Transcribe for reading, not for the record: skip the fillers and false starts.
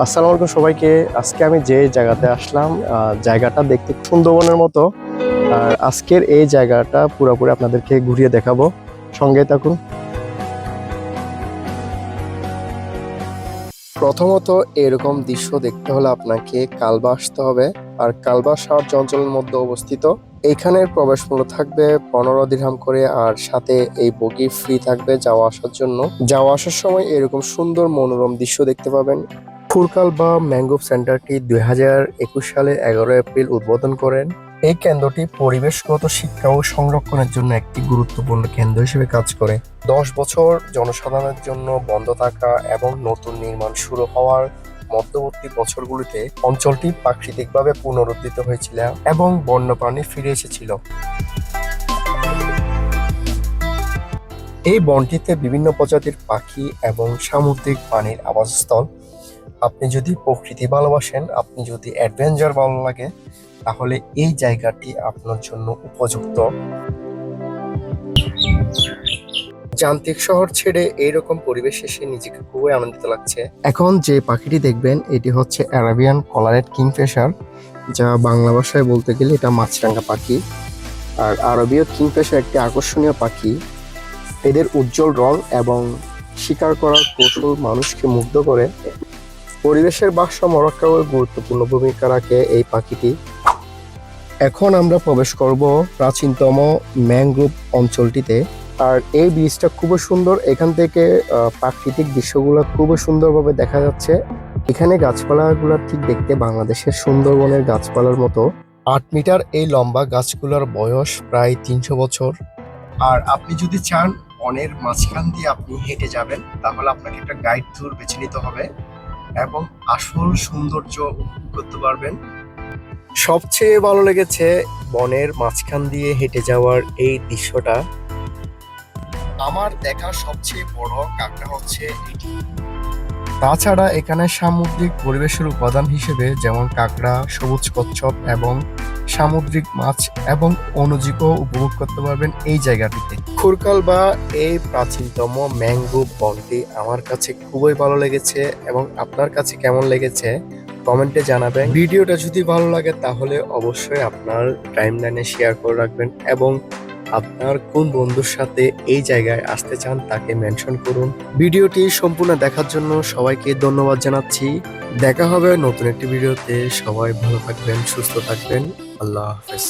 আসসালামু আলাইকুম সবাইকে। আজকে আমি যে জায়গাতে আসলাম, জায়গাটা দেখতে সুন্দরবনের মতো। আর আজকের এই জায়গাটা পুরোপুরি আপনাদেরকে ঘুরিয়ে দেখাবো, সঙ্গে থাকুন। প্রথমত এরকম দৃশ্য দেখতে হলে আপনাকে কালবা আসতে হবে। আর কালবা শাওয়ার অঞ্চলের মধ্যে অবস্থিত। এইখানের প্রবেশ মূল্য থাকবে 15 দিরহাম করে, আর সাথে এই বগি ফ্রি থাকবে যাওয়া আসার জন্য। যাওয়া আসার সময় এরকম সুন্দর মনোরম দৃশ্য দেখতে পাবেন। ফুরকাল বা ম্যাঙ্গ্রোভ সেন্টারটি 2021 সালে 11 এপ্রিল উদ্বোধন করেন। এই কেন্দ্রটি পরিবেশগত শিক্ষা ও সংরক্ষণের জন্য একটি গুরুত্বপূর্ণ কেন্দ্র হিসেবে কাজ করে। 10 বছর জনসাধারণের জন্য বন্ধ থাকা এবং নতুন নির্মাণ শুরু হওয়ার মধ্যবর্তী বছরগুলিতে অঞ্চলটি প্রাকৃতিকভাবে পুনরুদ্ধিত হয়েছিল এবং বন্যপ্রাণী ফিরে এসেছিল। এই বনটিতে বিভিন্ন প্রজাতির পাখি এবং সামুদ্রিক প্রাণীর আবাসস্থল। আপনি যদি প্রকৃতি ভালোবাসেন, আপনি যদি অ্যাডভেঞ্চার ভালো লাগে, তাহলে এই জায়গাটি আপনার জন্য উপযুক্ত। যান্ত্রিক শহর ছেড়ে এইরকম পরিবেশ এসে নিজেকে খুবই আনন্দিত লাগছে। এখন যে পাখিটি দেখবেন এটি হচ্ছে অ্যারাবিয়ান কলারেট কিংফিশার, যা বাংলা ভাষায় বলতে গেলে এটা মাছরাঙা পাখি। আর আরবীয় কিংফিশার একটি আকর্ষণীয় পাখি। এদের উজ্জ্বল রং এবং শিকার করার কৌশল মানুষকে মুগ্ধ করে। পরিবেশের ভারসাম্য রক্ষায় গুরুত্বপূর্ণ ভূমিকা রাখে এই পাখিটি। এখন আমরা প্রবেশ করব প্রাচীনতম ম্যানগ্রোভ অঞ্চলটিতে। আর এই ব্রিজটা খুবই সুন্দর। এখান থেকে প্রাকৃতিক দৃশ্যগুলো খুবই সুন্দরভাবে দেখা যাচ্ছে। এখানে গাছপালাগুলো ঠিক দেখতে বাংলাদেশের সুন্দরবনের গাছপালার মতো। 8 মিটার এই লম্বা গাছগুলোর বয়স প্রায় 300 বছর। আর আপনি যদি চান বনের মাঝখান দিয়ে আপনি হেঁটে যাবেন, তাহলে আপনাকে একটা গাইড ট্যুর বেছে নিতে হবে এবং আসল সৌন্দর্য উপভোগ করতে পারবেন। সবচেয়ে ভালো লেগেছে বনের মাঝখান দিয়ে হেঁটে যাওয়ার এই দৃশ্যটা। আমার দেখা সবচেয়ে বড় কাঁকড়া হচ্ছে এটি। তাছাড়া এখানে সামুদ্রিক পরিবেশের উপাদান হিসেবে যেমন কাঁকড়া, সবুজ কচ্ছপ এবং সামুদ্রিক মাছ এবং অণুজীবও উপভোগ করতে পারবেন এই জায়গাটিতে। খুরকাল বা এই প্রাচীনতম ম্যানগ্রোভ বনটি আমার কাছে খুবই ভালো লেগেছে, এবং আপনার কাছে কেমন লেগেছে কমেন্টে জানাবেন। ভিডিওটা যদি ভালো লাগে তাহলে অবশ্যই আপনার টাইমলাইনে শেয়ার করে রাখবেন, এবং আপনার কোন বন্ধুর সাথে এই জায়গায় আসতে চান তাকে মেনশন করুন। ভিডিওটি সম্পূর্ণ দেখার জন্য সবাইকে ধন্যবাদ জানাচ্ছি। দেখা হবে নতুন একটি ভিডিওতে। সবাই ভালো থাকবেন, সুস্থ থাকবেন। আল্লাহ হাফেজ।